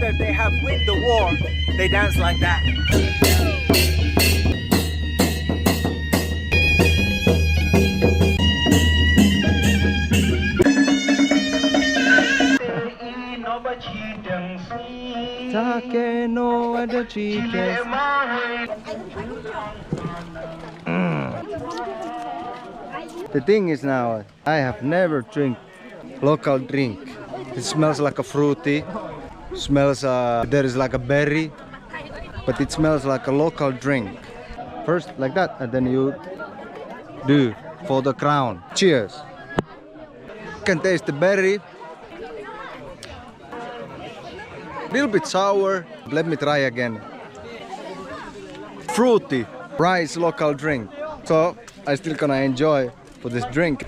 after they have win the war, they dance like that. Take no other chickens. The thing is now, I have never drink local drink. It smells like a fruity, smells there is like a berry, but it smells like a local drink. First like that, and then you do for the crown. Cheers. You can taste the berry. Little bit sour. Let me try again. Fruity rice local drink. So I still gonna enjoy for this drink.